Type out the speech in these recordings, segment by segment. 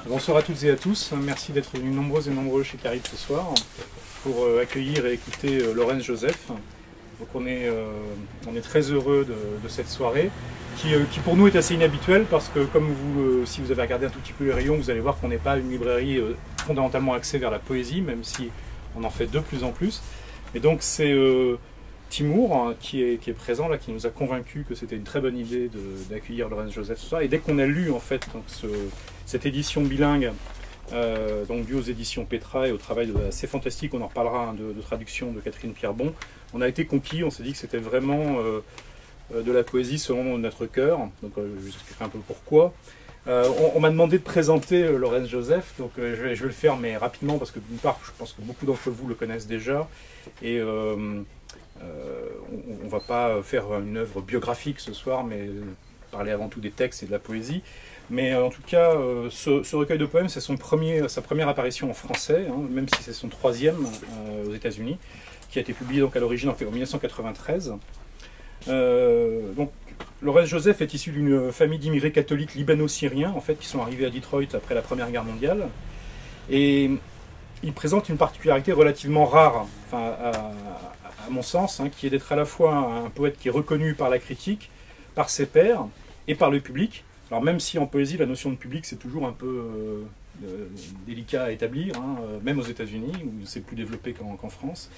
Bonsoir à toutes et à tous. Merci d'être venus nombreuses et nombreux chez Caribe ce soir pour accueillir et écouter Laurence Joseph. Donc on est très heureux de cette soirée qui pour nous est assez inhabituelle parce que comme si vous avez regardé un tout petit peu les rayons, vous allez voir qu'on n'est pas une librairie fondamentalement axée vers la poésie, même si on en fait de plus en plus. Et donc c'est Timour qui est présent là, qui nous a convaincus que c'était une très bonne idée d'accueillir Laurence Joseph ce soir. Et dès qu'on a lu en fait donc, cette édition bilingue, donc due aux éditions Petra et au travail assez fantastique, on en reparlera, de traduction de Catherine Pierrebon, on a été conquis, on s'est dit que c'était vraiment de la poésie selon notre cœur. Donc je vous expliquerai un peu pourquoi. On m'a demandé de présenter Laurence Joseph, donc je vais le faire mais rapidement parce que d'une part je pense que beaucoup d'entre vous le connaissent déjà et on ne va pas faire une œuvre biographique ce soir, mais parler avant tout des textes et de la poésie. Mais en tout cas, ce recueil de poèmes, c'est sa première apparition en français, hein, même si c'est son troisième aux États-Unis, qui a été publié donc à l'origine en 1993. Donc, Laurence Joseph est issu d'une famille d'immigrés catholiques libano-syriens, en fait, qui sont arrivés à Detroit après la Première Guerre mondiale. Et il présente une particularité relativement rare, enfin, à mon sens, hein, qui est d'être à la fois un poète qui est reconnu par la critique, par ses pairs et par le public. Alors même si en poésie, la notion de public, c'est toujours un peu délicat à établir, hein, même aux États-Unis, où c'est plus développé qu'en France.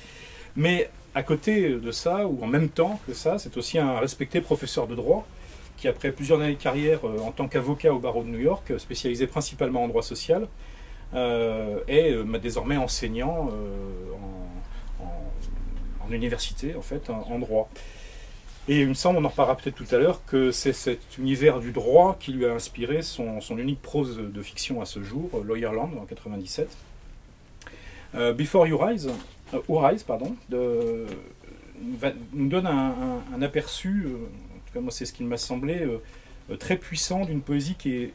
Mais à côté de ça, ou en même temps que ça, c'est aussi un respecté professeur de droit, qui après plusieurs années de carrière en tant qu'avocat au barreau de New York, spécialisé principalement en droit social, est désormais enseignant en université, en fait, en droit. Et il me semble, on en reparlera peut-être tout à l'heure, que c'est cet univers du droit qui lui a inspiré son unique prose de fiction à ce jour, Lawyerland, en 1997. Before You Rise, nous donne un aperçu, en tout cas moi c'est ce qu'il m'a semblé, très puissant d'une poésie qui est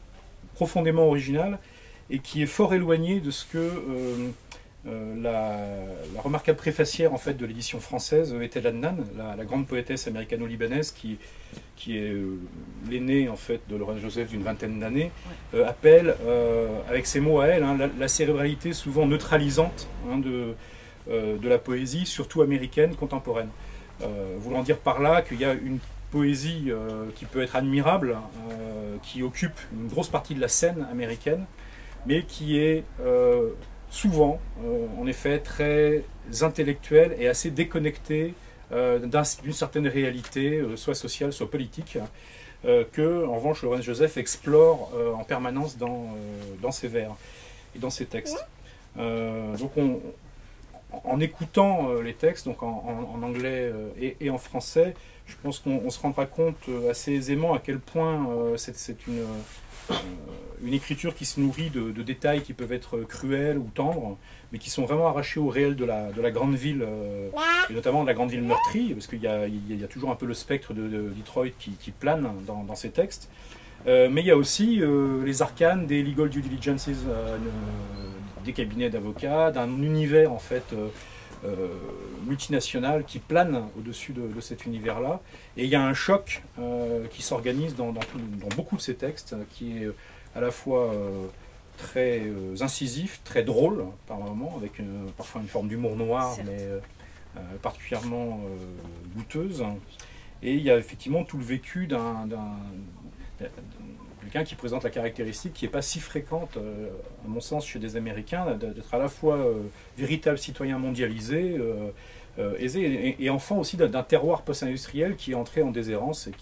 profondément originale et qui est fort éloignée de ce que la remarquable préfacière en fait, de l'édition française, Ethel Adnan, la grande poétesse américano-libanaise qui est l'aînée en fait, de Laurence Joseph d'une vingtaine d'années, appelle, avec ses mots à elle, hein, la cérébralité souvent neutralisante hein, de la poésie, surtout américaine, contemporaine. Voulant dire par là qu'il y a une poésie qui peut être admirable, qui occupe une grosse partie de la scène américaine, mais qui est souvent, en effet, très intellectuelle et assez déconnectée d'une certaine réalité, soit sociale, soit politique, que, en revanche, Laurence Joseph explore en permanence dans ses vers et dans ses textes. Donc, en écoutant les textes, donc en anglais et en français, je pense qu'on se rendra compte assez aisément à quel point c'est une écriture qui se nourrit de détails qui peuvent être cruels ou tendres, mais qui sont vraiment arrachés au réel de la grande ville, et notamment de la grande ville meurtrie, parce qu'il y a toujours un peu le spectre de Detroit qui plane dans ces textes. Mais il y a aussi les arcanes des legal due diligences, des cabinets d'avocats, d'un univers en fait multinational qui plane au-dessus de cet univers-là. Et il y a un choc qui s'organise dans beaucoup de ces textes, qui est à la fois très incisif, très drôle par moments, avec parfois une forme d'humour noir, certes, mais particulièrement goûteuse. Et il y a effectivement tout le vécu d'un quelqu'un qui présente la caractéristique qui n'est pas si fréquente, à mon sens, chez des Américains, d'être à la fois véritable citoyen mondialisé, aisé, et enfant aussi d'un terroir post-industriel qui est entré en déshérence et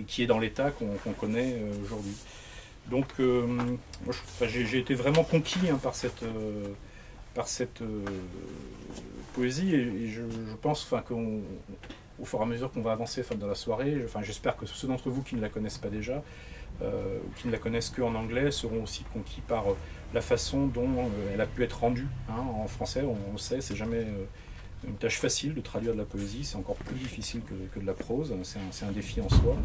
qui est dans l'état qu'on connaît aujourd'hui. Donc, j'ai été vraiment conquis hein, par cette poésie, et je pense qu'au fur et à mesure qu'on va avancer dans la soirée, j'espère que ceux d'entre vous qui ne la connaissent pas déjà, ou qui ne la connaissent qu'en anglais, seront aussi conquis par la façon dont elle a pu être rendue. Hein, en français, on le sait, c'est jamais une tâche facile de traduire de la poésie, c'est encore plus difficile que de la prose, c'est un défi en soi.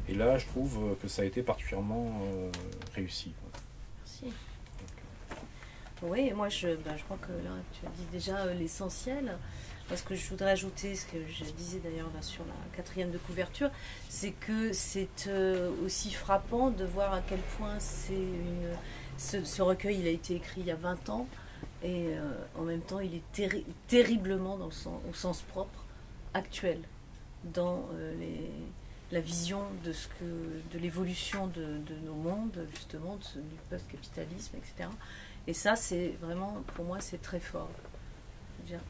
Et là, je trouve que ça a été particulièrement réussi. Merci. Oui, moi je crois que là tu as dit déjà l'essentiel. Parce que je voudrais ajouter, ce que je disais d'ailleurs là sur la 4e de couverture, c'est que c'est aussi frappant de voir à quel point ce recueil il a été écrit il y a 20 ans et en même temps il est terriblement au sens propre, actuel, dans la vision de l'évolution de nos mondes, justement, du post-capitalisme, etc. Et ça, c'est vraiment, pour moi, c'est très fort. Je veux dire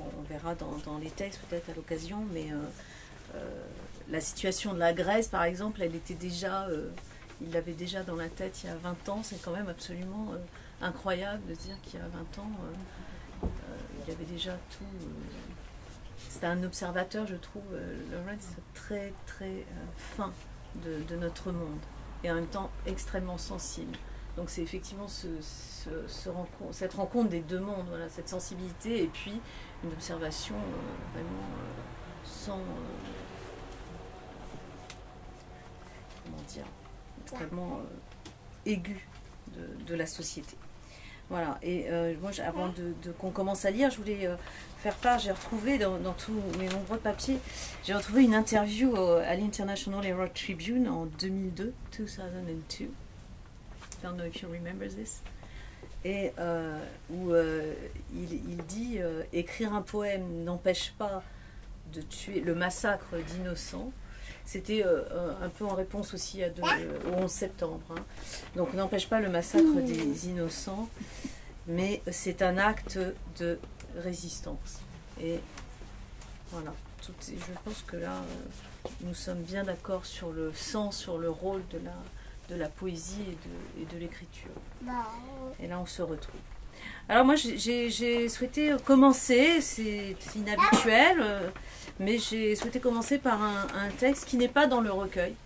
on verra dans les textes peut-être à l'occasion, mais la situation de la Grèce, par exemple, elle était déjà, il l'avait déjà dans la tête il y a 20 ans. C'est quand même absolument incroyable de se dire qu'il y a 20 ans, il avait déjà tout. C'était un observateur, je trouve, Lawrence, très très fin de notre monde et en même temps extrêmement sensible. Donc c'est effectivement cette rencontre des deux mondes, voilà, cette sensibilité et puis une observation vraiment sans comment dire, extrêmement aiguë de la société. Voilà, et moi avant qu'on commence à lire, je voulais faire part, j'ai retrouvé dans tous mes nombreux papiers, j'ai retrouvé une interview à l'International Herald Tribune en 2002. I don't know if you remember this. Et où il dit écrire un poème n'empêche pas de tuer le massacre d'innocents. C'était un peu en réponse aussi au 11 septembre. Hein. Donc n'empêche pas le massacre des innocents, mais c'est un acte de résistance. Et voilà, je pense que là, nous sommes bien d'accord sur le sens, sur le rôle de la poésie et de l'écriture. Et là, on se retrouve. Alors moi, j'ai souhaité commencer, c'est inhabituel, mais j'ai souhaité commencer par un texte qui n'est pas dans le recueil,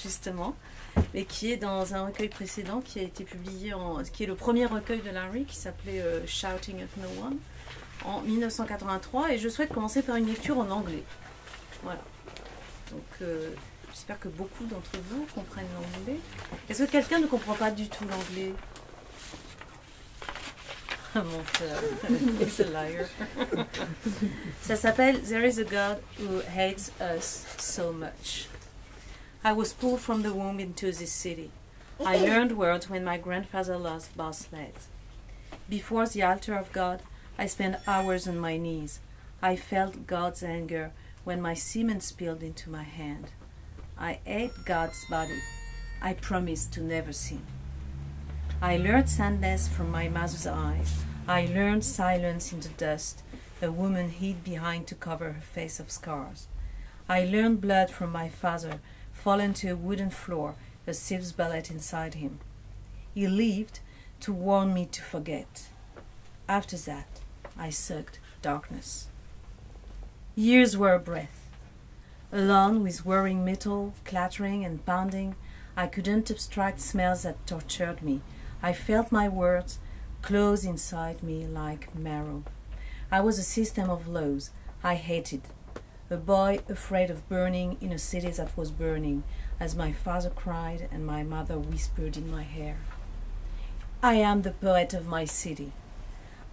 justement, mais qui est dans un recueil précédent qui a été publié, qui est le premier recueil de Larry, qui s'appelait Shouting at No One, en 1983, et je souhaite commencer par une lecture en anglais. Voilà. Donc, j'espère que beaucoup d'entre vous comprennent l'anglais. Est-ce que quelqu'un ne comprend pas du tout l'anglais? He's a liar. Ça s'appelle There is a God who hates us so much. I was pulled from the womb into this city. I learned words when my grandfather lost both legs. Before the altar of God, I spent hours on my knees. I felt God's anger when my semen spilled into my hand. I ate God's body. I promised to never sin. I learned sadness from my mother's eyes. I learned silence in the dust, a woman hid behind to cover her face of scars. I learned blood from my father, fallen to a wooden floor, a Siv's bullet inside him. He lived to warn me to forget. After that, I sucked darkness. Years were a breath. Alone with whirring metal, clattering and pounding, I couldn't abstract smells that tortured me. I felt my words close inside me like marrow. I was a system of laws I hated. A boy afraid of burning in a city that was burning, as my father cried and my mother whispered in my hair. I am the poet of my city.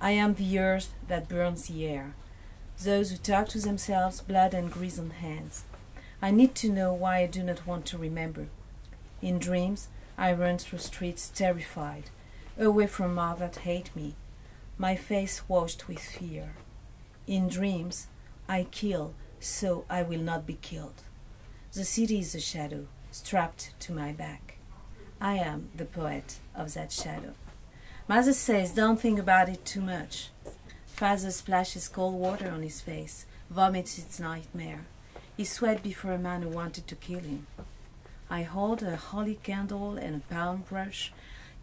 I am the earth that burns the air. Those who talk to themselves, blood and grease on hands. I need to know why I do not want to remember. In dreams, I run through streets terrified, away from all that hate me, my face washed with fear. In dreams, I kill, so I will not be killed. The city is a shadow, strapped to my back. I am the poet of that shadow. Mother says, don't think about it too much. Father splashes cold water on his face, vomits its nightmare. He sweat before a man who wanted to kill him. I hold a holy candle and a palm brush,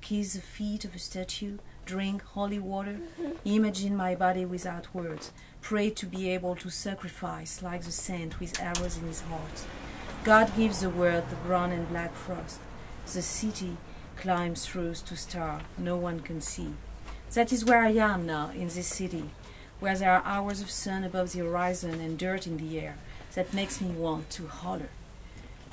kiss the feet of a statue, drink holy water, imagine my body without words, pray to be able to sacrifice like the saint with arrows in his heart. God gives the world the brown and black frost. The city climbs through to star no one can see. That is where I am now, in this city, where there are hours of sun above the horizon and dirt in the air that makes me want to holler.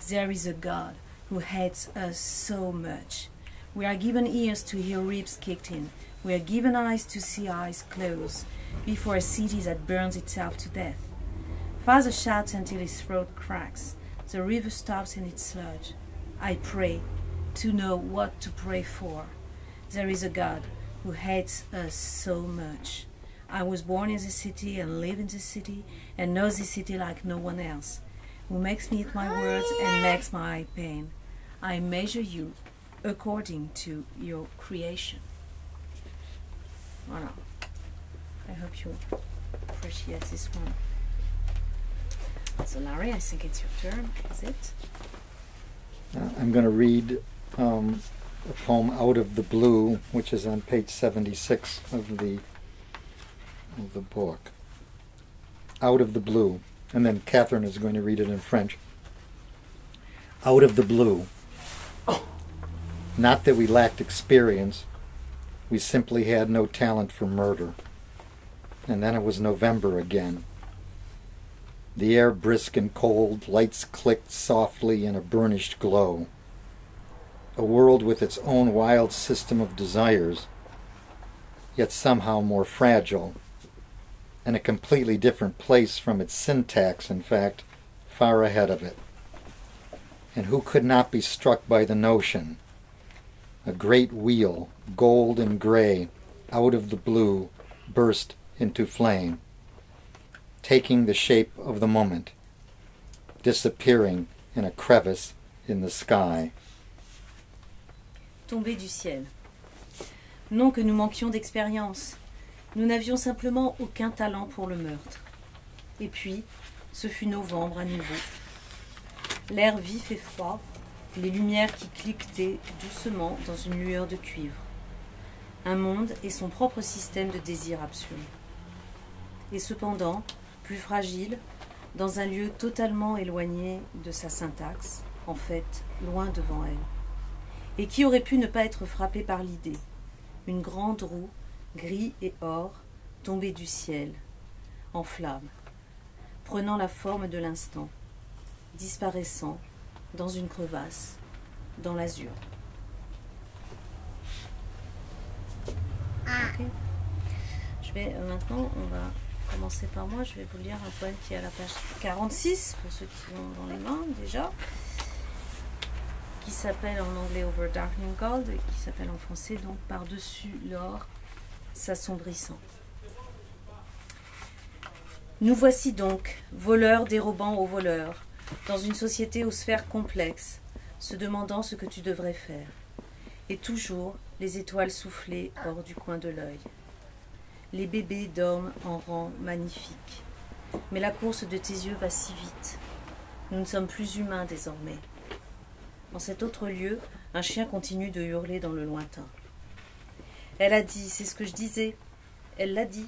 There is a God who hates us so much. We are given ears to hear ribs kicked in. We are given eyes to see eyes close before a city that burns itself to death. Father shouts until his throat cracks. The river stops in its sludge. I pray to know what to pray for. There is a God who hates us so much. I was born in this city and live in this city and know this city like no one else, who makes me eat my words and makes my pain. I measure you according to your creation. Voilà. I hope you appreciate this one. So Larry, I think it's your turn, is it? I'm going to read a poem Out of the Blue, which is on page 76 of the book. Out of the Blue. And then Catherine is going to read it in French. Out of the blue. Not that we lacked experience, we simply had no talent for murder. And then it was November again. The air brisk and cold, lights clicked softly in a burnished glow. A world with its own wild system of desires, yet somehow more fragile, and a completely different place from its syntax, in fact, far ahead of it. And who could not be struck by the notion? A great wheel, gold and gray, out of the blue, burst into flame, taking the shape of the moment, disappearing in a crevice in the sky. Tombé du ciel. Non que nous manquions d'expérience. Nous n'avions simplement aucun talent pour le meurtre. Et puis, ce fut novembre à nouveau. L'air vif et froid, les lumières qui cliquetaient doucement dans une lueur de cuivre. Un monde et son propre système de désir absolu. Et cependant, plus fragile, dans un lieu totalement éloigné de sa syntaxe, en fait, loin devant elle. Et qui aurait pu ne pas être frappé par l'idée? Une grande roue, gris et or, tombée du ciel, en flammes, prenant la forme de l'instant, disparaissant dans une crevasse, dans l'azur. Okay. Maintenant, on va commencer par moi. Je vais vous lire un poème qui est à la page 46, pour ceux qui l'ont dans les mains déjà, qui s'appelle en anglais Over Darkening Gold, et qui s'appelle en français donc Par-dessus l'or s'assombrissant. Nous voici donc, voleurs dérobant aux voleurs, dans une société aux sphères complexes, se demandant ce que tu devrais faire. Et toujours, les étoiles soufflées hors du coin de l'œil. Les bébés dorment en rang magnifique. Mais la course de tes yeux va si vite. Nous ne sommes plus humains désormais. En cet autre lieu, un chien continue de hurler dans le lointain. Elle a dit, c'est ce que je disais. Elle l'a dit.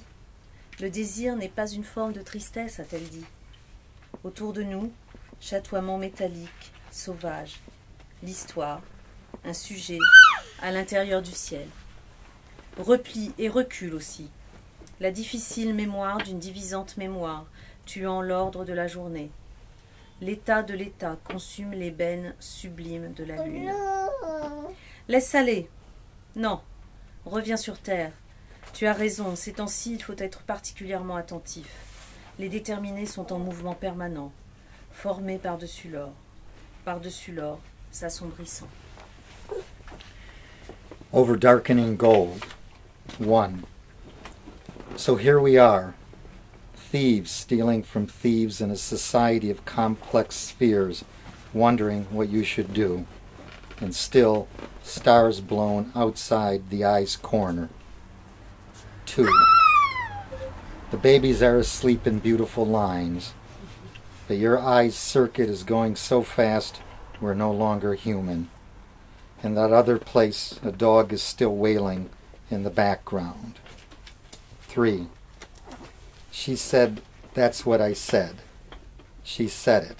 Le désir n'est pas une forme de tristesse, a-t-elle dit. Autour de nous, chatoiement métallique, sauvage. L'histoire, un sujet, à l'intérieur du ciel. Repli et recul aussi. La difficile mémoire d'une divisante mémoire, tuant l'ordre de la journée. L'état de l'état consume l'ébène sublime de la lune. Laisse aller. Non, reviens sur terre. Tu as raison, ces temps-ci, il faut être particulièrement attentif. Les déterminés sont en mouvement permanent, formés par-dessus l'or, s'assombrissant. Over Darkening Gold. 1. So here we are, thieves stealing from thieves in a society of complex spheres, wondering what you should do, and still stars blown outside the eye's corner. 2. The babies are asleep in beautiful lines, but your eye's circuit is going so fast we're no longer human. In that other place, a dog is still wailing in the background. 3. She said, that's what I said. She said it.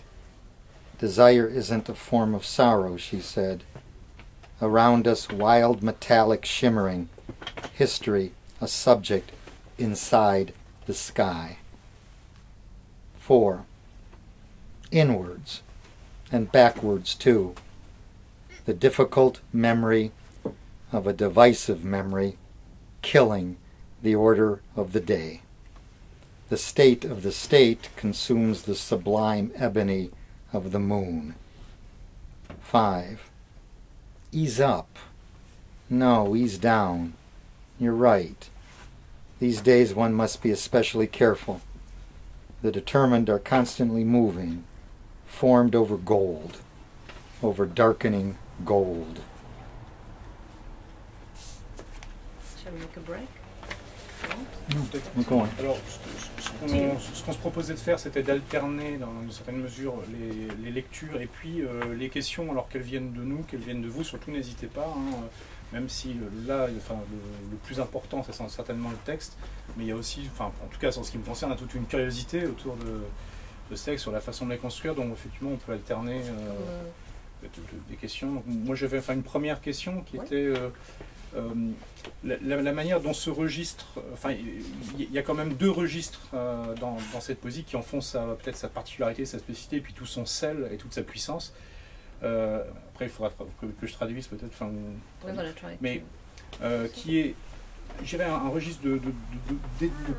Desire isn't a form of sorrow, she said. Around us, wild metallic shimmering. History, a subject inside the sky. 4. Inwards, and backwards too. The difficult memory of a divisive memory, killing the order of the day. The state of the state consumes the sublime ebony of the moon. 5. Ease up. No, ease down. You're right. These days one must be especially careful. The determined are constantly moving, formed over gold, over darkening gold. Shall we make a break? I'm going. Alors, ce qu'on se proposait de faire, c'était d'alterner dans une certaine mesure les lectures et puis les questions, alors qu'elles viennent de nous, qu'elles viennent de vous, surtout n'hésitez pas, hein, même si là, enfin, le plus important, c'est certainement le texte, mais il y a aussi, enfin, en tout cas, en ce qui me concerne, il y a toute une curiosité autour de ce texte, sur la façon de les construire, donc effectivement, on peut alterner des questions. Donc, moi, je vais faire une première question qui était... la manière dont ce registre, enfin, il y a quand même deux registres dans cette poésie qui en font peut-être sa particularité, sa spécificité, et puis tout son sel et toute sa puissance. Après, il faudra que je traduise peut-être, enfin, mais qui est, je dirais, un registre de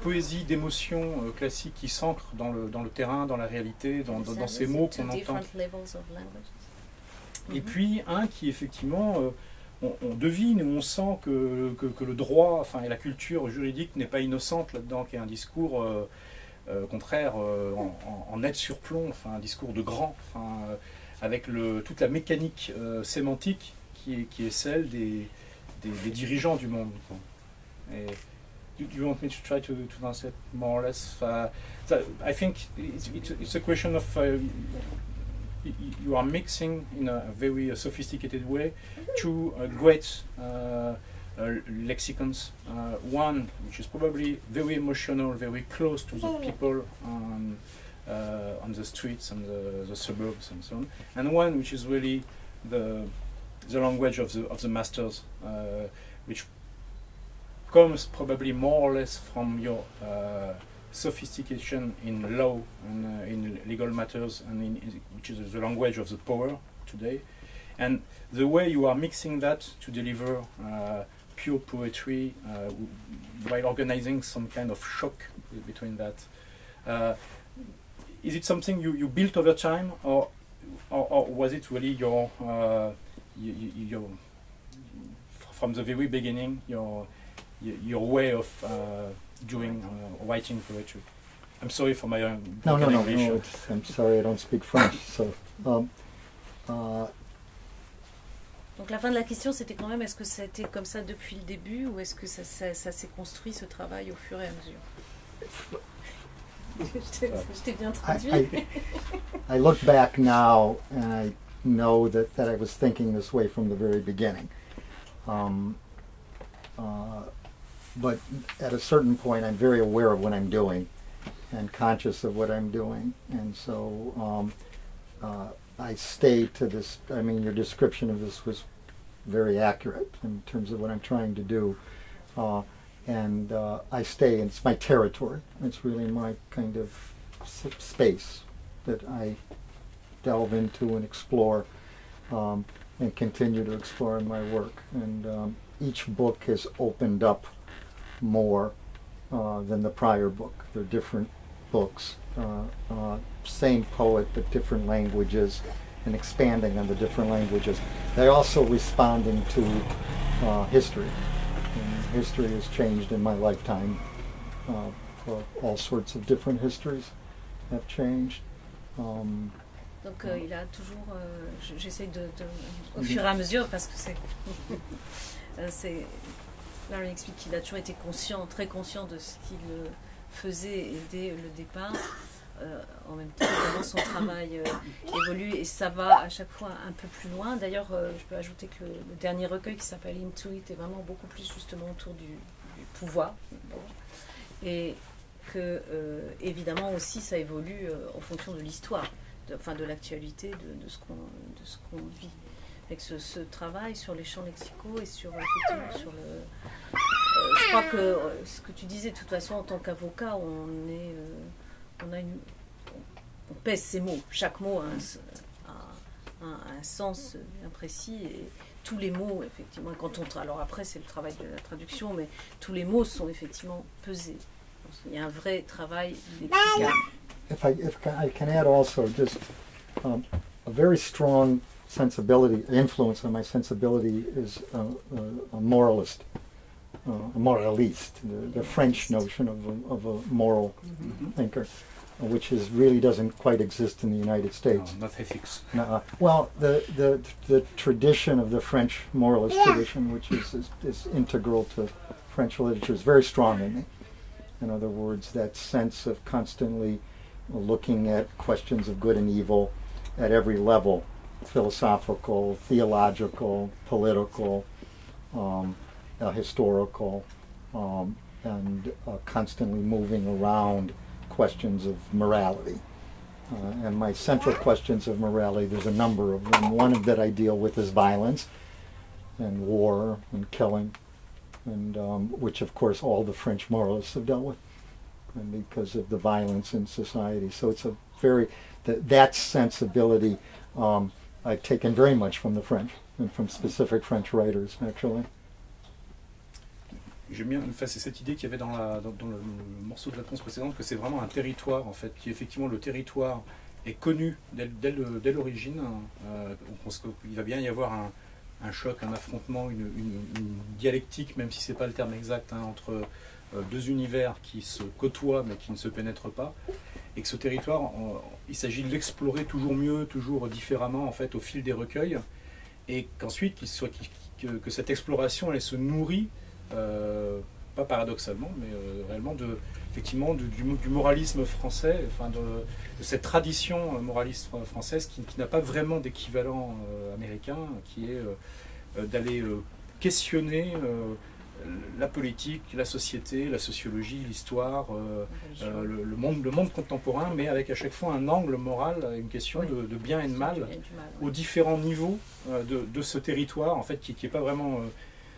poésie, d'émotion classique qui s'ancre dans le terrain, dans la réalité, dans ces mots qu'on entend. Et puis un qui effectivement on devine ou on sent que le droit, enfin, et la culture juridique n'est pas innocente là-dedans, qu'il y a un discours au contraire en net surplomb, enfin, un discours de grand, enfin, avec toute la mécanique sémantique qui est celle des dirigeants du monde. Et, do you want me to try to translate more or less? So I think it's a question of you are mixing in a very sophisticated way two great lexicons. One which is probably very emotional, very close to the people on the streets and the suburbs and so on, and one which is really the language of the masters, which comes probably more or less from your sophistication in law and in legal matters, and which is the language of the power today, and the way you are mixing that to deliver pure poetry while organizing some kind of shock between that. Is it something you built over time, or was it really your from the very beginning your way of doing writing poetry? I'm sorry for my No. I'm sorry, I don't speak French. So, Donc la fin de la question, c'était quand même, est-ce que ça a été comme ça depuis le début, ou est-ce que ça s'est construit, ce travail, au fur et à mesure? Je t'ai bien traduit. I look back now and I know that I was thinking this way from the very beginning. But at a certain point, I'm very aware of what I'm doing and conscious of what I'm doing. And so I stay to this. I mean, your description of this was very accurate in terms of what I'm trying to do. And I stay, and it's my territory. It's really my kind of space that I delve into and explore and continue to explore in my work. And each book has opened up more than the prior book. They're different books, same poet but different languages, and expanding on the different languages. They're also responding to history. And history has changed in my lifetime. For all sorts of different histories have changed. Donc il a toujours, j'essaie au fur et à mesure, parce que c'est Larry explique qu'il a toujours été très conscient de ce qu'il faisait dès le départ. En même temps, comment son travail évolue, et ça va à chaque fois un peu plus loin. D'ailleurs, je peux ajouter que le dernier recueil qui s'appelle Into It est vraiment beaucoup plus justement autour du pouvoir. Bon. Et que, évidemment, aussi, ça évolue en fonction de l'histoire, de l'actualité, de ce qu'on vit. Avec ce travail sur les champs lexicaux et sur le... je crois que ce que tu disais, de toute façon, en tant qu'avocat, on pèse ses mots. Chaque mot a un sens bien précis, et tous les mots, effectivement, alors après c'est le travail de la traduction, mais tous les mots sont effectivement pesés. Il y a un vrai travail lexical. If I can add also just a very strong sensibility, influence on my sensibility is a moralist, a moraliste, the French notion of a moral thinker, which really doesn't quite exist in the United States. No, not ethics. Well, the tradition of the French moralist tradition, which is integral to French literature, is very strong in me. In other words, that sense of constantly looking at questions of good and evil at every level, philosophical, theological, political, historical, and constantly moving around questions of morality. And my central questions of morality, there's a number of them. One that I deal with is violence and war and killing, and which of course all the French moralists have dealt with, and because of the violence in society. So it's a very, that sensibility I've taken very much from the French and from specific French writers, actually. J'aime bien, enfin, c'est cette idée qu'il y avait dans le morceau de réponse précédente, que c'est vraiment un territoire, en fait, qui effectivement le territoire est connu dès l'origine. Il va bien y avoir un choc, un affrontement, une dialectique, même si c'est pas le terme exact, hein, entre deux univers qui se côtoient mais qui ne se pénètrent pas, et que ce territoire, il s'agit de l'explorer toujours mieux, toujours différemment, en fait, au fil des recueils, et qu'ensuite que cette exploration elle se nourrit, pas paradoxalement, mais réellement effectivement du moralisme français, enfin de cette tradition moraliste française qui n'a pas vraiment d'équivalent américain, qui est d'aller questionner la politique, la société, la sociologie, l'histoire, le monde contemporain, mais avec à chaque fois un angle moral, une question de bien et de mal, aux différents niveaux de ce territoire, en fait, qui n'est pas vraiment...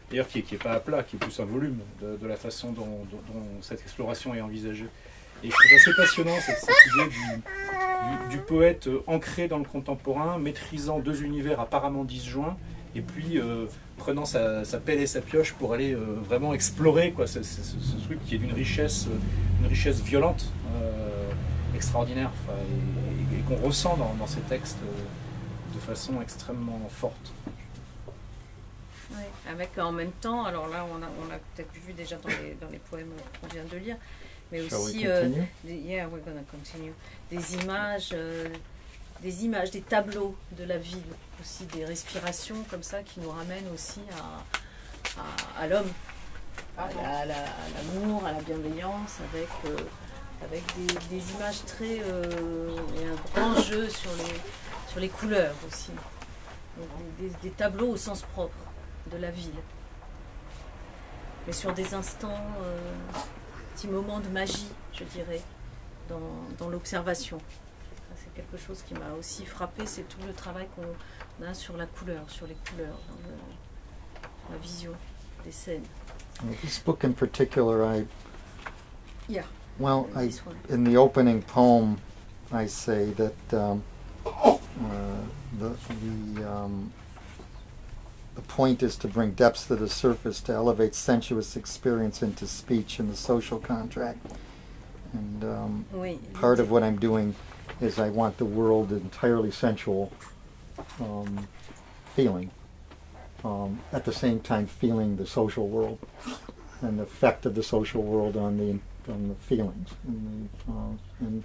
D'ailleurs, qui n'est pas à plat, qui est plus un volume de la façon dont cette exploration est envisagée. Et je trouve assez passionnant cette idée du poète ancré dans le contemporain, maîtrisant deux univers apparemment disjoints, et puis prenant sa pelle et sa pioche pour aller vraiment explorer quoi, ce truc qui est d'une richesse violente, extraordinaire, et qu'on ressent dans ces textes de façon extrêmement forte. Oui, avec en même temps, alors là on a peut-être vu déjà dans les poèmes qu'on vient de lire, mais aussi yeah, we're gonna continue. Des images, des tableaux de la ville, aussi des respirations comme ça qui nous ramènent aussi à l'homme, à l'amour, à la bienveillance, avec des images très et un grand jeu sur les couleurs aussi. Donc, des tableaux au sens propre de la ville, mais sur des instants, petits moments de magie, je dirais, dans l'observation. C'est quelque chose qui m'a aussi frappé, c'est tout le travail qu'on a sur la couleur, sur les couleurs, dans la vision des scènes. This book in particular, Yeah. Well, in the opening poem, I say that the point is to bring depths to the surface, to elevate sensuous experience into speech in the social contract. And part of what I'm doing is I want the world entirely sensual, feeling, at the same time feeling the social world and the effect of the social world on the feelings, and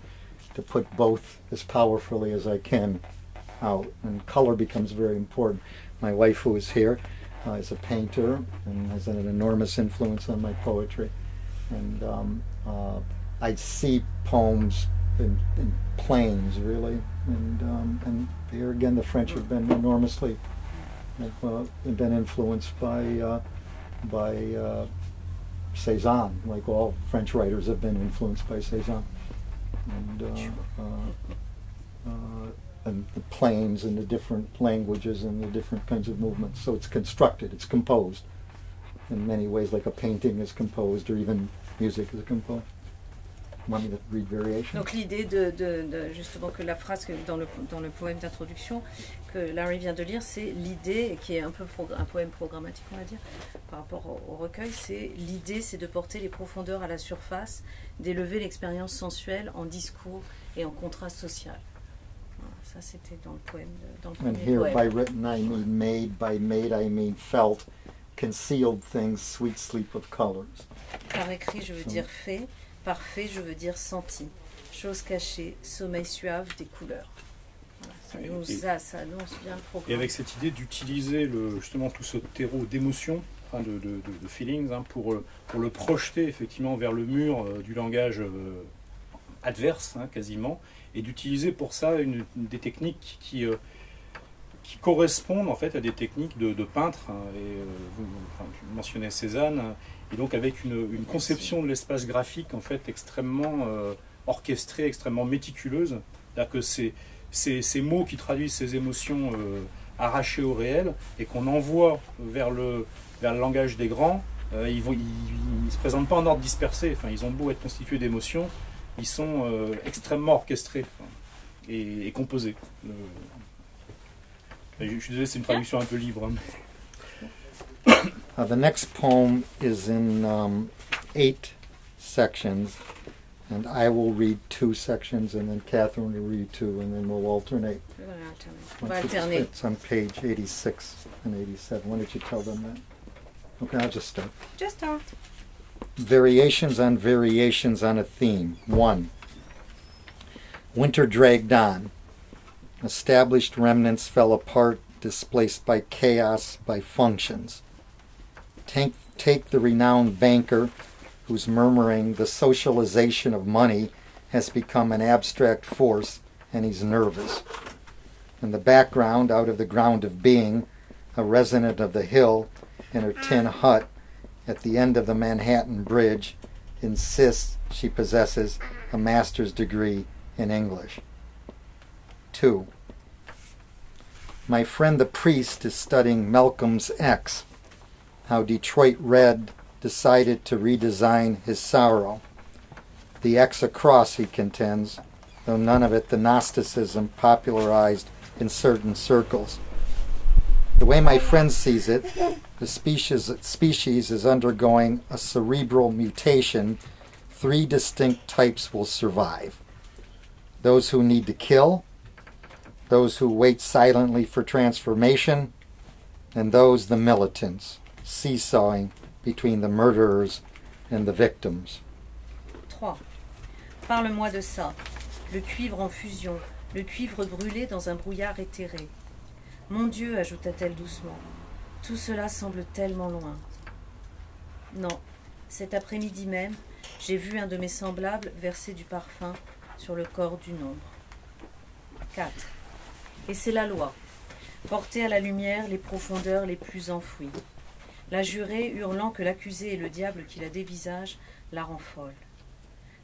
to put both as powerfully as I can out. And color becomes very important. My wife, who is here, is a painter and has an enormous influence on my poetry. And I see poems in planes, really. And here again, the French have been enormously been influenced by Cézanne, like all French writers have been influenced by Cézanne. And the planes and the different languages and the different kinds of movements. So it's constructed, it's composed in many ways, like a painting is composed or even music is composed. Want me to read variations? Donc l'idée justement que la phrase dans le poème d'introduction que Larry vient de lire, c'est l'idée, qui est un peu un poème programmatique on va dire, par rapport au recueil, c'est l'idée c'est de porter les profondeurs à la surface, d'élever l'expérience sensuelle en discours et en contraste social. Voilà, ça c'était dans le poème, dans le And premier here, poème. by written, I mean made. By made, I mean felt. Concealed things, sweet sleep of colors. Par écrit, je veux dire fait. Par fait, je veux dire senti. Chose cachée, sommeil suave des couleurs. Voilà, ça annonce bien le programme. Et avec cette idée d'utiliser justement tout ce terreau d'émotions, enfin de feelings, hein, pour le projeter effectivement vers le mur du langage adverse, hein, quasiment, et d'utiliser pour ça des techniques qui correspondent en fait à des techniques de peintre, hein, et vous mentionnez Cézanne, et donc avec une conception de l'espace graphique en fait extrêmement orchestrée, extrêmement méticuleuse, c'est-à-dire que ces mots qui traduisent ces émotions arrachées au réel et qu'on envoie vers le langage des grands, ils ne se présentent pas en ordre dispersé, enfin, ils ont beau être constitués d'émotions, ils sont extrêmement orchestrés, enfin, et composés. Je suis désolé, c'est une traduction un peu libre. Hein. The next poem is in 8 sections, and I will read 2 sections, and then Catherine will read 2, and then we'll alternate. On va alterner. It's on page 86 and 87. Why don't you tell them that? Okay, I'll just start. Just start. Variations on a theme. 1. Winter dragged on. Established remnants fell apart, displaced by chaos, by functions. Take the renowned banker whose murmuring the socialization of money has become an abstract force, and he's nervous. In the background, out of the ground of being, a resident of the hill in her tin hut at the end of the Manhattan Bridge insists she possesses a master's degree in English. 2. My friend the priest is studying Malcolm's X, how Detroit Red decided to redesign his sorrow. The X across, he contends, though none of it the Gnosticism popularized in certain circles. The way my friend sees it, the species is undergoing a cerebral mutation. 3 distinct types will survive. Those who need to kill, those who wait silently for transformation, and those the militants, seesawing between the murderers and the victims. 3. Parle-moi de ça. Le cuivre en fusion, le cuivre brûlé dans un brouillard éthéré. Mon Dieu, ajouta-t-elle doucement, tout cela semble tellement loin. Non, cet après-midi même, j'ai vu un de mes semblables verser du parfum sur le corps d'une ombre. 4. Et c'est la loi, porter à la lumière les profondeurs les plus enfouies. La jurée, hurlant que l'accusé est le diable qui la dévisage, la rend folle.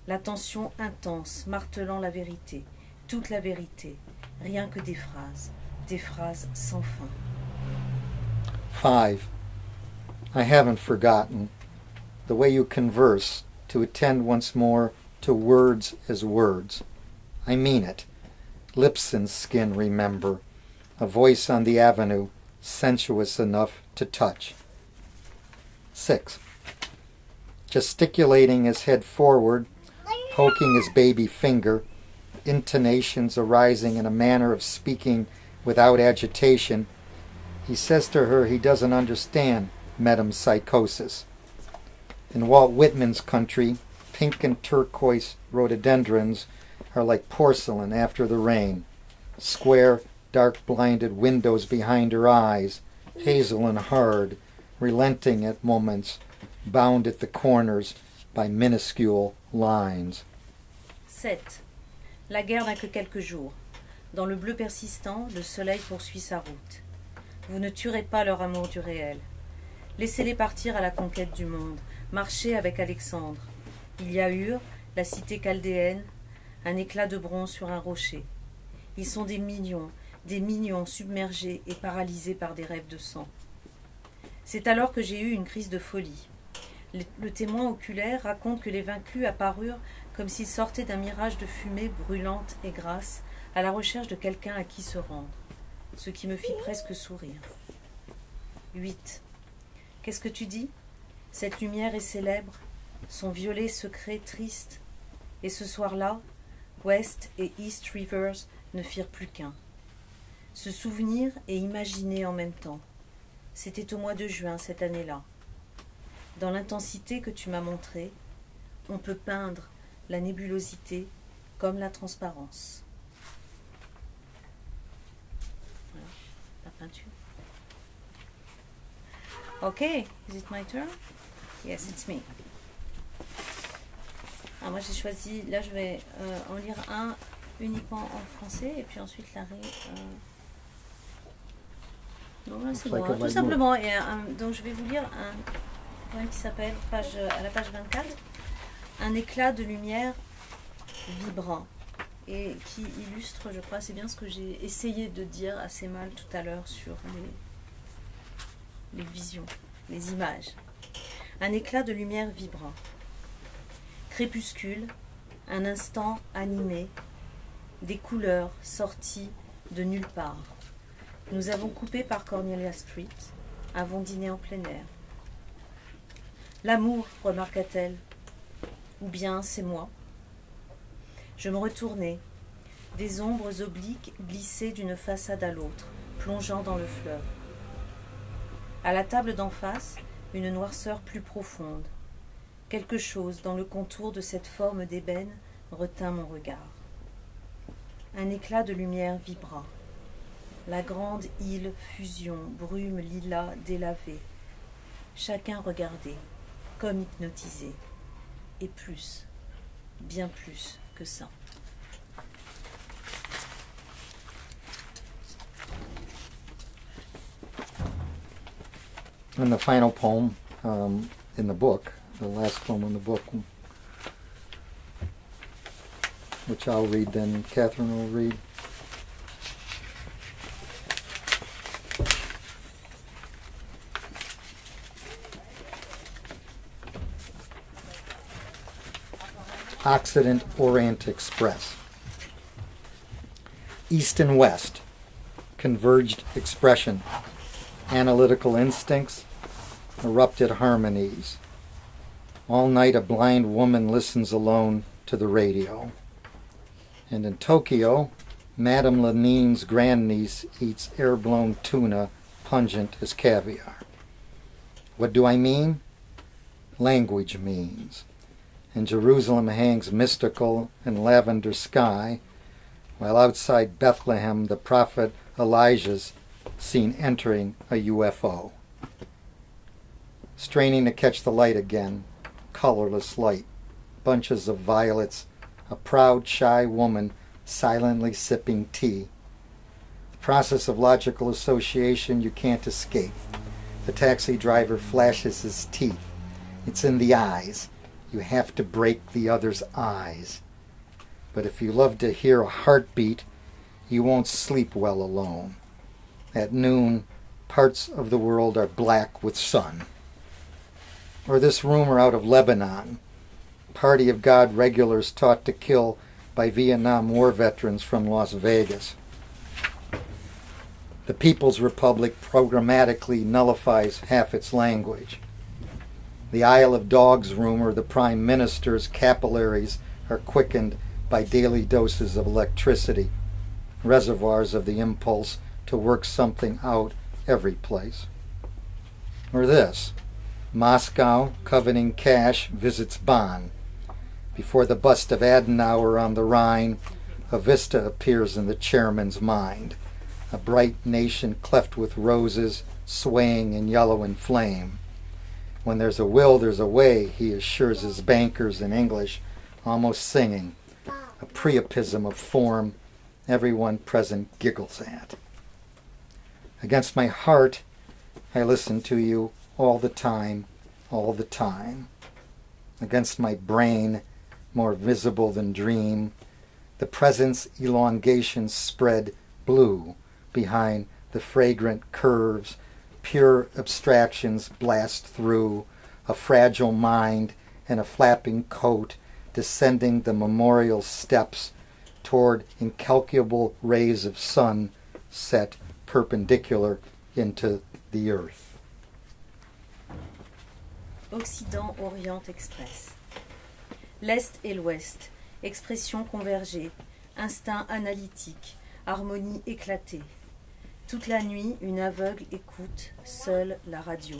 La tension intense, martelant la vérité, toute la vérité, rien que des phrases sans fin. 5. I haven't forgotten the way you converse, to attend once more to words as words. I mean it. Lips and skin remember, a voice on the avenue, sensuous enough to touch. 6. Gesticulating his head forward, poking his baby finger, intonations arising in a manner of speaking without agitation, he says to her he doesn't understand metempsychosis. In Walt Whitman's country, pink and turquoise rhododendrons are like porcelain after the rain. Square, dark-blinded windows behind her eyes, hazel and hard, relenting at moments, bound at the corners by minuscule lines. 7. La guerre n'a que quelques jours. Dans le bleu persistant, le soleil poursuit sa route. Vous ne tuerez pas leur amour du réel. Laissez-les partir à la conquête du monde. Marchez avec Alexandre. Il y a Ur, la cité chaldéenne, un éclat de bronze sur un rocher. Ils sont des millions submergés et paralysés par des rêves de sang. C'est alors que j'ai eu une crise de folie. Le témoin oculaire raconte que les vaincus apparurent comme s'il sortait d'un mirage de fumée brûlante et grasse, à la recherche de quelqu'un à qui se rendre, ce qui me fit presque sourire. 8. Qu'est-ce que tu dis? Cette lumière est célèbre, son violet secret triste, et ce soir-là, West et East Rivers ne firent plus qu'un. Se souvenir et imaginer en même temps. C'était au mois de juin cette année-là. Dans l'intensité que tu m'as montrée, on peut peindre la nébulosité comme la transparence. Voilà, la peinture. Okay, is it my turn? Yes, it's me. Ah, moi j'ai choisi, là je vais en lire un uniquement en français et puis ensuite l'arrêt. Non, là c'est bon, tout simplement. Et, donc je vais vous lire un poème qui s'appelle, à la page 24, Un éclat de lumière vibrant, et qui illustre, je crois, assez bien ce que j'ai essayé de dire assez mal tout à l'heure sur les visions, les images. Un éclat de lumière vibrant. Crépuscule, un instant animé, des couleurs sorties de nulle part. Nous avons coupé par Cornelia Street, avons dîné en plein air. L'amour, remarqua-t-elle, ou bien c'est moi. Je me retournai, des ombres obliques glissaient d'une façade à l'autre, plongeant dans le fleuve. À la table d'en face, une noirceur plus profonde. Quelque chose dans le contour de cette forme d'ébène retint mon regard. Un éclat de lumière vibra. La grande île fusion, brume lilas délavée. Chacun regardait, comme hypnotisé. Et plus, bien plus que ça. And the final poem in the book, the last poem in the book, which I'll read, then Catherine will read. Occident-Orient Express. East and West, converged expression, analytical instincts, erupted harmonies. All night a blind woman listens alone to the radio. And in Tokyo, Madame Lenine's grandniece eats air-blown tuna pungent as caviar. What do I mean? Language means. And Jerusalem hangs mystical in lavender sky, while outside Bethlehem the prophet Elijah's seen entering a UFO. Straining to catch the light again, colorless light, bunches of violets, a proud, shy woman silently sipping tea. The process of logical association you can't escape. The taxi driver flashes his teeth. It's in the eyes. You have to break the other's eyes. But if you love to hear a heartbeat, you won't sleep well alone. At noon, parts of the world are black with sun. Or this rumor out of Lebanon, Party of God regulars taught to kill by Vietnam War veterans from Las Vegas. The People's Republic programmatically nullifies half its language. The Isle of Dogs rumor the Prime Minister's capillaries are quickened by daily doses of electricity, reservoirs of the impulse to work something out every place. Or this, Moscow, coveting cash, visits Bonn. Before the bust of Adenauer on the Rhine, a vista appears in the chairman's mind, a bright nation cleft with roses, swaying in yellow and flame. When there's a will, there's a way, he assures his bankers in English, almost singing, a priapism of form everyone present giggles at. Against my heart, I listen to you all the time, all the time. Against my brain, more visible than dream, the presence elongations spread blue behind the fragrant curves. Pure abstractions blast through a fragile mind and a flapping coat descending the memorial steps toward incalculable rays of sun set perpendicular into the earth. Occident-Orient Express. L'Est et l'Ouest, expression convergée, instinct analytique, harmonie éclatée. Toute la nuit, une aveugle écoute, seule, la radio.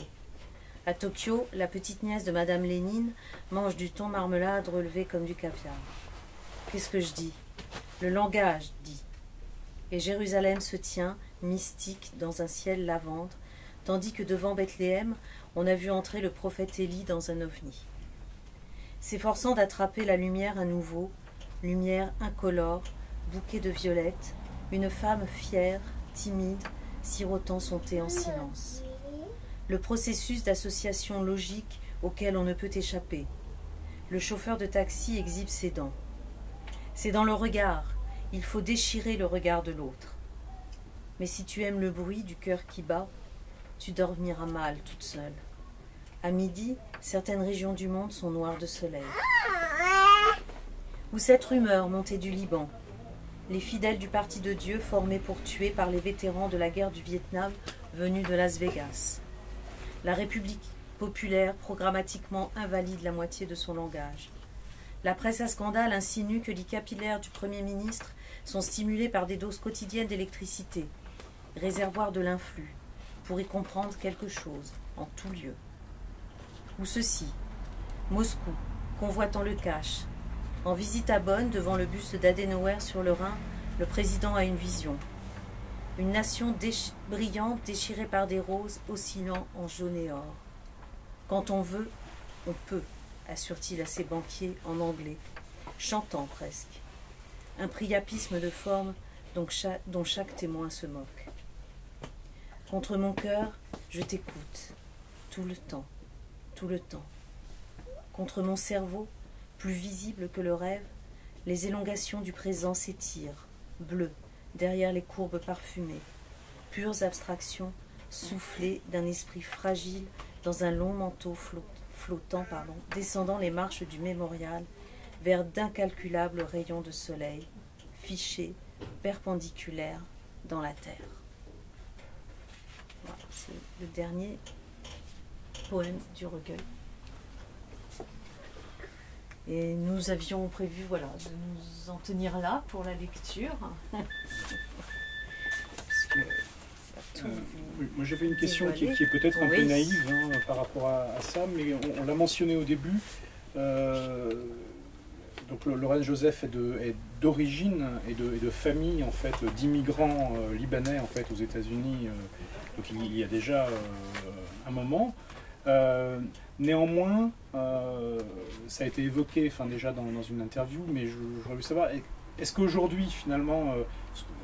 À Tokyo, la petite nièce de Madame Lénine mange du thon marmelade relevé comme du caviar. Qu'est-ce que je dis? Le langage dit. Et Jérusalem se tient, mystique, dans un ciel lavande, tandis que devant Bethléem, on a vu entrer le prophète Élie dans un ovni. S'efforçant d'attraper la lumière à nouveau, lumière incolore, bouquet de violettes, une femme fière, timide, sirotant son thé en silence. Le processus d'association logique auquel on ne peut échapper. Le chauffeur de taxi exhibe ses dents. C'est dans le regard, il faut déchirer le regard de l'autre. Mais si tu aimes le bruit du cœur qui bat, tu dormiras mal toute seule. À midi, certaines régions du monde sont noires de soleil. Ou cette rumeur montée du Liban. Les fidèles du Parti de Dieu formés pour tuer par les vétérans de la guerre du Vietnam venus de Las Vegas. La République populaire programmatiquement invalide la moitié de son langage. La presse à scandale insinue que les capillaires du Premier ministre sont stimulés par des doses quotidiennes d'électricité, réservoir de l'influx, pour y comprendre quelque chose, en tout lieu. Ou ceci, Moscou, convoitant le cash. En visite à Bonn, devant le buste d'Adenauer sur le Rhin, le président a une vision. Une nation brillante déchirée par des roses oscillant en jaune et or. Quand on veut, on peut, assure-t-il à ses banquiers en anglais, chantant presque. Un priapisme de forme dont chaque témoin se moque. Contre mon cœur, je t'écoute, tout le temps, tout le temps. Contre mon cerveau, plus visible que le rêve, les élongations du présent s'étirent, bleues, derrière les courbes parfumées, pures abstractions, soufflées d'un esprit fragile dans un long manteau flottant, descendant les marches du mémorial vers d'incalculables rayons de soleil, fichés, perpendiculaires dans la terre. Voilà, c'est le dernier poème du recueil. Et nous avions prévu de nous en tenir là pour la lecture. Oui, moi j'avais une question qui est peut-être un peu naïve par rapport à ça, mais on l'a mentionné au début. Donc Lorraine Joseph est d'origine et de famille en fait d'immigrants libanais en fait aux États-Unis. Donc il y a déjà un moment. Néanmoins, ça a été évoqué déjà dans une interview, mais j'aurais voulu savoir, est-ce qu'aujourd'hui, finalement,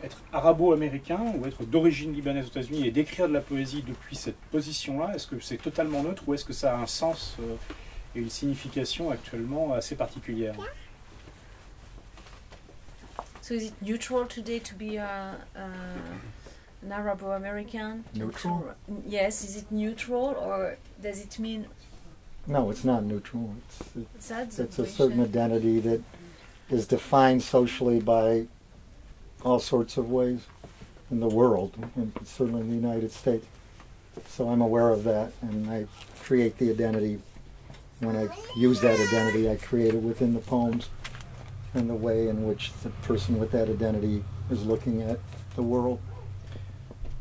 être arabo-américain ou être d'origine libanaise aux États-Unis et d'écrire de la poésie depuis cette position-là, est-ce que c'est totalement neutre ou est-ce que ça a un sens et une signification actuellement assez particulière? So is it neutral today to be an Arabo-American? Neutral? Yes, is it neutral or does it mean... No, it's not neutral. It's a certain identity that is defined socially by all sorts of ways in the world, and certainly in the United States. So I'm aware of that, and I create the identity. When I use that identity, I create it within the poems and the way in which the person with that identity is looking at the world.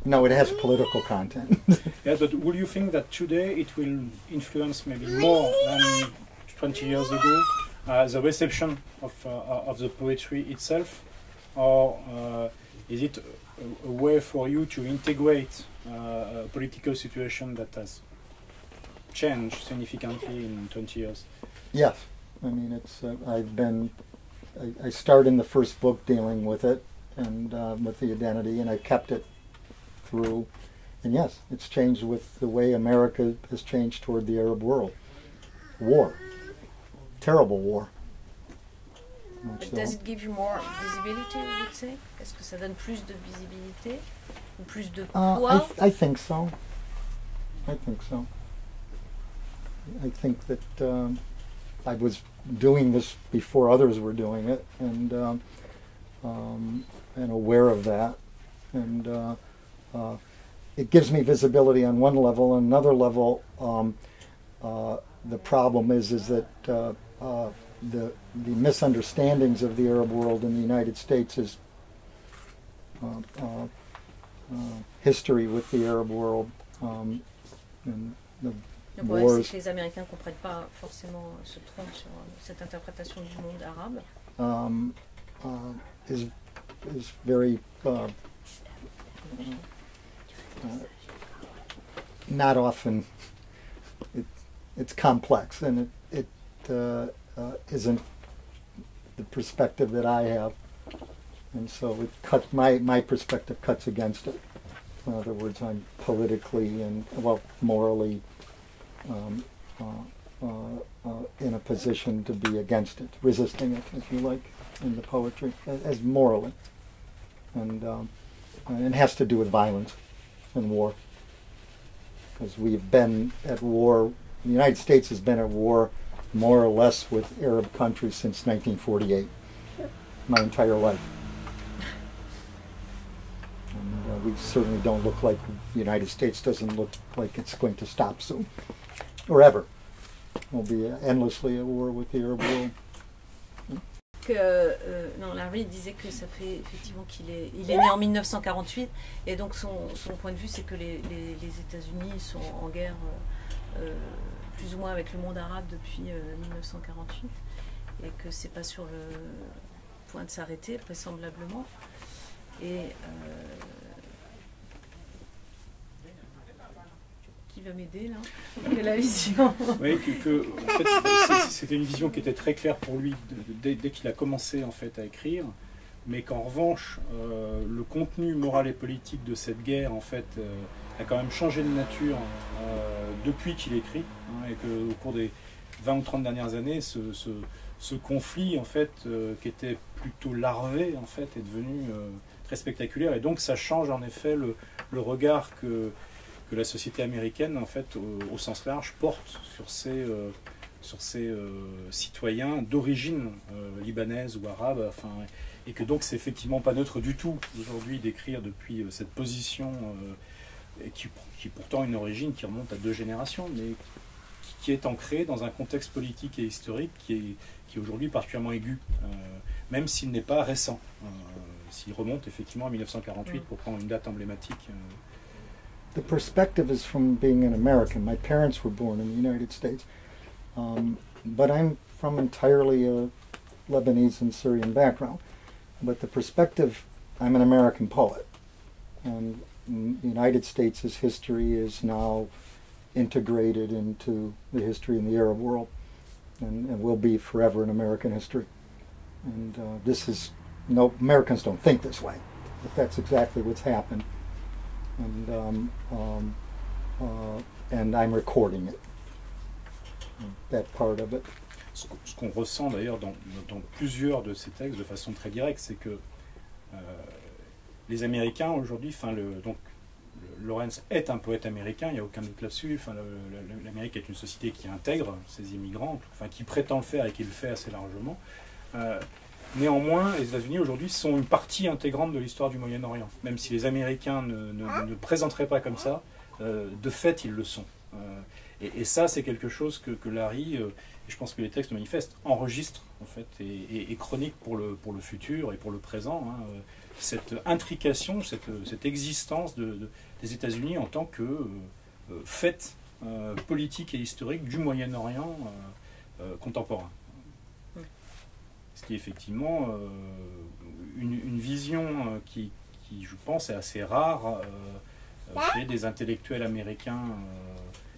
No, it has political content. Yeah, but will you think that today it will influence maybe more than 20 years ago the reception of the poetry itself, or is it a way for you to integrate a political situation that has changed significantly in 20 years? Yes, I mean it's. I started in the first book dealing with it and with the identity, and I kept it through. And yes, it's changed with the way America has changed toward the Arab world. War, terrible war. Does it give you more visibility, you would say? Est-ce que ça donne plus de visibilité ou plus de poids? I think so. I think so. I think that I was doing this before others were doing it, and aware of that, and it gives me visibility on one level. On another level, the problem is that the misunderstandings of the Arab world in the United States is history with the Arab world, and the Le problème, wars. c'est que les Américains ne comprennent pas forcément, se trompent sur cette interprétation du monde arabe. Is very not often. It's complex, and it isn't the perspective that I have, and so it cuts my perspective cuts against it. In other words, I'm politically and morally in a position to be against it, resisting it, if you like, in the poetry, as morally, and it has to do with violence and war, because we've been at war. The United States has been at war more or less with Arab countries since 1948, my entire life. And we certainly don't look like, the United States doesn't look like it's going to stop soon, or ever. We'll be endlessly at war with the Arab world. Non, Larry disait que ça fait effectivement qu'il est né en 1948, et donc son point de vue, c'est que les États-Unis sont en guerre plus ou moins avec le monde arabe depuis 1948, et que c'est pas sur le point de s'arrêter, vraisemblablement. Et qui va m'aider là? Quelle est la vision? Oui, en fait, c'était une vision qui était très claire pour lui dès qu'il a commencé en fait à écrire, mais qu'en revanche, le contenu moral et politique de cette guerre en fait a quand même changé de nature depuis qu'il écrit, hein, et qu'au cours des 20 ou 30 dernières années, ce conflit en fait qui était plutôt larvé en fait est devenu très spectaculaire, et donc ça change en effet le regard que la société américaine en fait au sens large porte sur ses citoyens d'origine libanaise ou arabe, enfin, et que donc c'est effectivement pas neutre du tout aujourd'hui d'écrire depuis cette position qui pourtant a une origine qui remonte à 2 générations, mais qui est ancrée dans un contexte politique et historique qui est aujourd'hui particulièrement aigu, même s'il n'est pas récent, s'il remonte effectivement à 1948 pour prendre une date emblématique. The perspective is from being an American. My parents were born in the United States, but I'm from entirely a Lebanese and Syrian background. But the perspective, I'm an American poet, and the United States' history is now integrated into the history in the Arab world, and will be forever in American history. And this is, no, Americans don't think this way, but that's exactly what's happened. And I'm recording it, that part of it. Ce qu'on ressent d'ailleurs dans plusieurs de ces textes de façon très directe, c'est que les Américains aujourd'hui, donc Lawrence est un poète américain, il n'y a aucun doute là-dessus. L'Amérique est une société qui intègre ses immigrants, enfin qui prétend le faire et qui le fait assez largement. Néanmoins, les États-Unis aujourd'hui sont une partie intégrante de l'histoire du Moyen-Orient. Même si les Américains ne présenteraient pas comme ça, de fait, ils le sont. Et ça, c'est quelque chose que Larry, et je pense que les textes manifestent, enregistrent en fait, et chroniquent pour le futur et pour le présent, hein, cette intrication, cette existence des États-Unis en tant que fait politique et historique du Moyen-Orient contemporain. Ce qui est effectivement une vision qui, je pense, est assez rare chez des intellectuels américains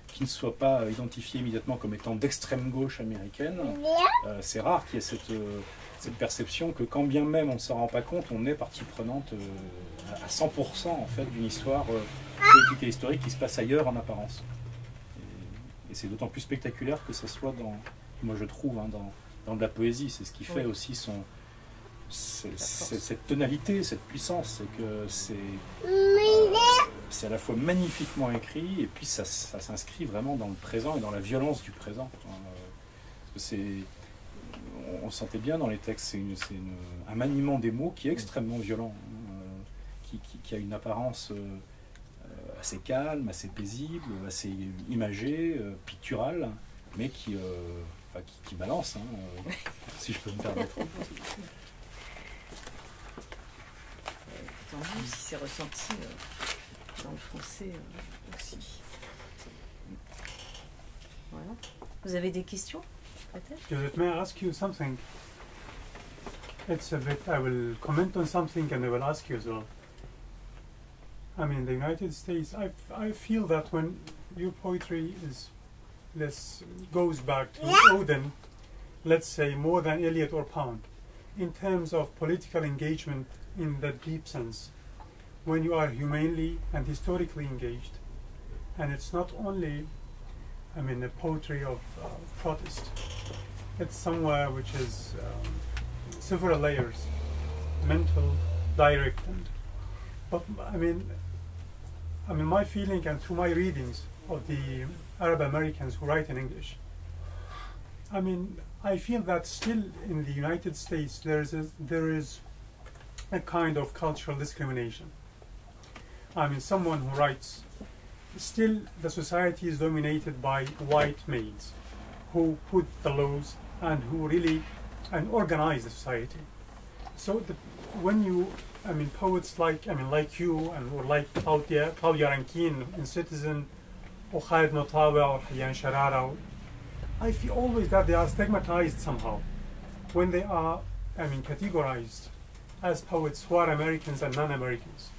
qui ne soient pas identifiés immédiatement comme étant d'extrême gauche américaine. C'est rare qu'il y ait cette perception que quand bien même on ne s'en rend pas compte, on est partie prenante à 100% en fait, d'une histoire politique et historique qui se passe ailleurs en apparence. Et c'est d'autant plus spectaculaire que ce soit moi je trouve, hein, dans de la poésie, c'est ce qui fait aussi cette tonalité, cette puissance, c'est que c'est à la fois magnifiquement écrit et puis ça s'inscrit vraiment dans le présent et dans la violence du présent. que on sentait bien dans les textes, un maniement des mots qui est extrêmement violent, qui a une apparence assez calme, assez paisible, assez imagée, picturale, mais qui balance, si je peux me permettre. Tant mieux si c'est ressenti dans le français aussi. Voilà. Vous avez des questions, peut-être? Joseph, may I ask you something? It's a bit, I will comment on something and I will ask you as well. I mean, in the United States, I feel that when your poetry goes back to Odin, let's say more than Eliot or Pound, in terms of political engagement in the deep sense, when you are humanely and historically engaged, and it's not only, I mean, the poetry of protest, it's somewhere which is several layers, mental, direct, but I mean, my feeling and through my readings of the Arab Americans who write in English, I mean, I feel that still in the United States there is a kind of cultural discrimination. I mean, someone who writes, still the society is dominated by white males who put the laws and who really organize the society. So when you, I mean, poets like you and or like Claudia Rankine in Citizen, or Khaled Motawa or Hayyan Sharara, I feel always that they are stigmatized somehow when they are, I mean, categorized as poets who are Americans and non-Americans.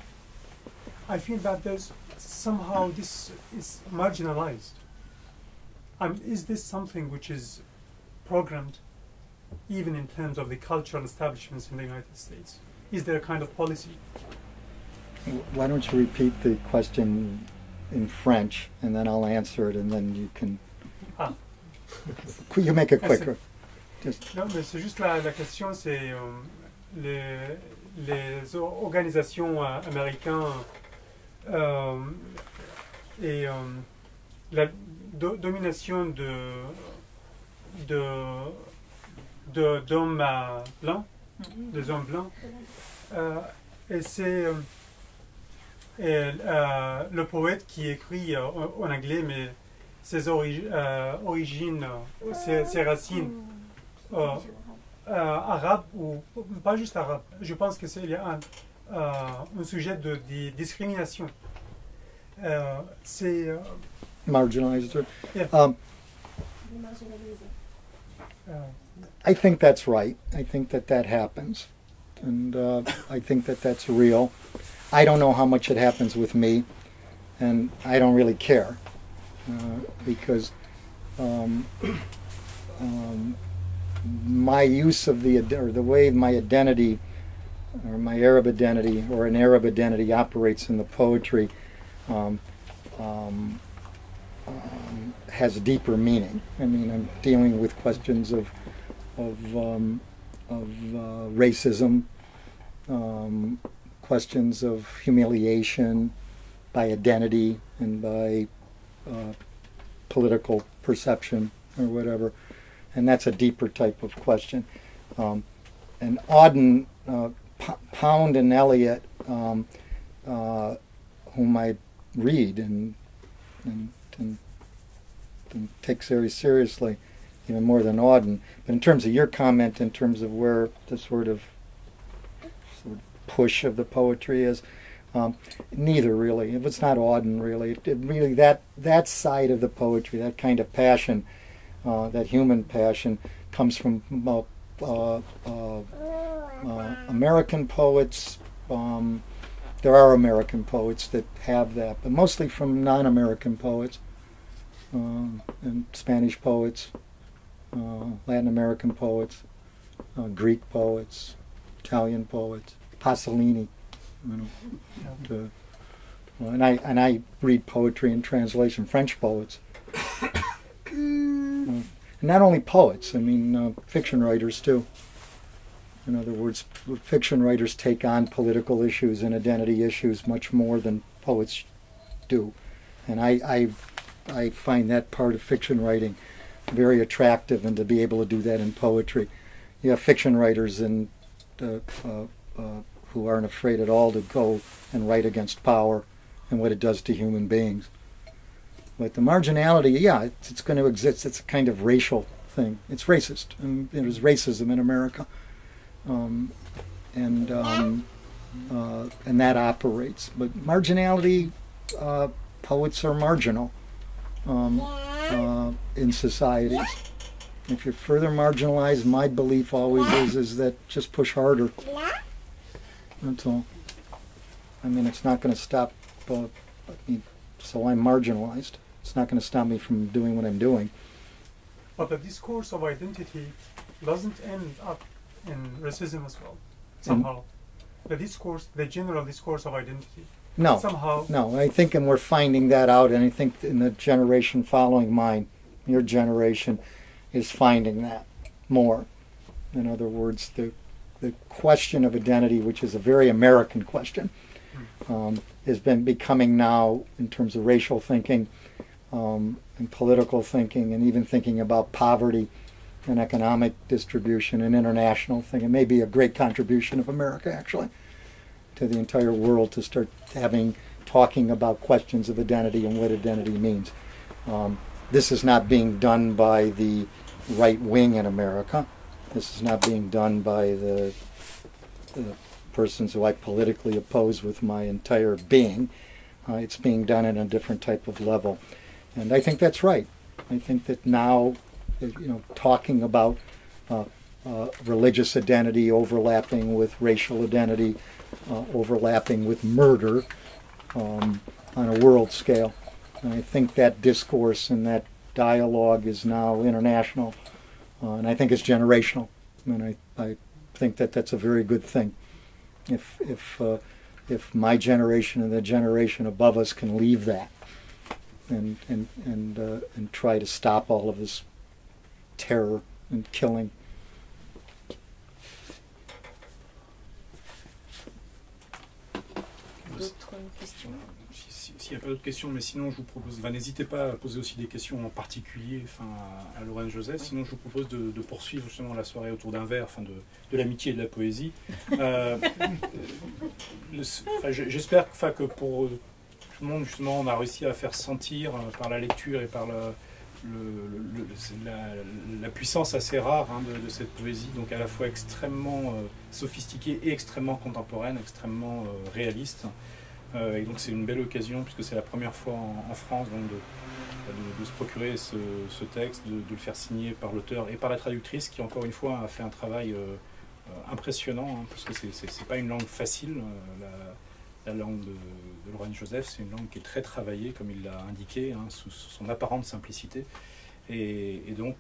I feel that there's somehow this is marginalized. Is this something which is programmed even in terms of the cultural establishments in the United States? Is there a kind of policy? Why don't you repeat the question in French, and then I'll answer it, and then you can... You make it quicker. Non, mais c'est juste la question, c'est les organisations américaines et la domination d'hommes blancs, des hommes blancs, et c'est le poète qui écrit en anglais, mais ses origines, ses racines arabes, ou pas juste arabes. Je pense que il y a un sujet de discrimination. C'est marginalized. Yeah. I think that's right. I think that happens, and I think that's real. I don't know how much it happens with me, and I don't really care because my use of the way my identity, or my Arab identity, or an Arab identity operates in the poetry has deeper meaning. I mean, I'm dealing with questions of racism, questions of humiliation by identity and by political perception or whatever, and that's a deeper type of question. And Auden, Pound and Eliot, whom I read and take very seriously, even more than Auden. But in terms of your comment, in terms of where the sort of push of the poetry is, neither really. If it's not Auden, really, really that side of the poetry, that kind of passion, that human passion, comes from American poets. There are American poets that have that, but mostly from non-American poets and Spanish poets, Latin American poets, Greek poets, Italian poets, Pasolini. And I read poetry in translation, French poets. Not only poets, I mean fiction writers too. In other words, fiction writers take on political issues and identity issues much more than poets do, and I find that part of fiction writing very attractive, and to be able to do that in poetry. You have fiction writers and who aren't afraid at all to go and write against power and what it does to human beings. But the marginality, yeah, it's going to exist. It's a kind of racial thing. It's racist, and there's racism in America, and that operates. But marginality, poets are marginal in societies. If you're further marginalized, my belief always is that just push harder. That's all. I mean, it's not going to stop. So I'm marginalized. It's not going to stop me from doing what I'm doing. But the discourse of identity doesn't end up in racism as well, somehow. The general discourse of identity. No, somehow. No, I think, and we're finding that out, and I think in the generation following mine, your generation, is finding that more. In other words, the question of identity, which is a very American question, has been becoming now, in terms of racial thinking and political thinking, and even thinking about poverty and economic distribution and international thing. It may be a great contribution of America, actually, to the entire world, to start talking about questions of identity and what identity means. This is not being done by the right wing in America. This is not being done by the persons who I politically oppose with my entire being. It's being done at a different type of level. And I think that's right. I think that now, talking about religious identity overlapping with racial identity, overlapping with murder on a world scale. And I think that discourse and that dialogue is now international, and I think it's generational. And I think that that's a very good thing. If my generation and the generation above us can leave that and try to stop all of this terror and killing. S'il n'y a pas d'autres questions, mais sinon je vous propose, n'hésitez pas à poser aussi des questions en particulier à Lorraine Joseph, sinon je vous propose de poursuivre justement la soirée autour d'un verre, de l'amitié et de la poésie. J'espère que pour tout le monde, justement, on a réussi à faire sentir par la lecture et par la puissance assez rare de cette poésie, donc à la fois extrêmement sophistiquée et extrêmement contemporaine, extrêmement réaliste. Et donc c'est une belle occasion, puisque c'est la première fois en France donc de se procurer ce texte, de le faire signer par l'auteur et par la traductrice, qui encore une fois a fait un travail impressionnant, parce que c'est pas une langue facile, la langue de Lorraine Joseph. C'est une langue qui est très travaillée, comme il l'a indiqué, sous son apparente simplicité. Et donc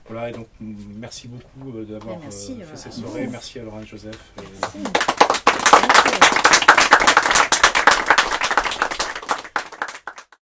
voilà, et donc merci beaucoup d'avoir fait cette soirée. Merci à Lorraine Joseph. Merci.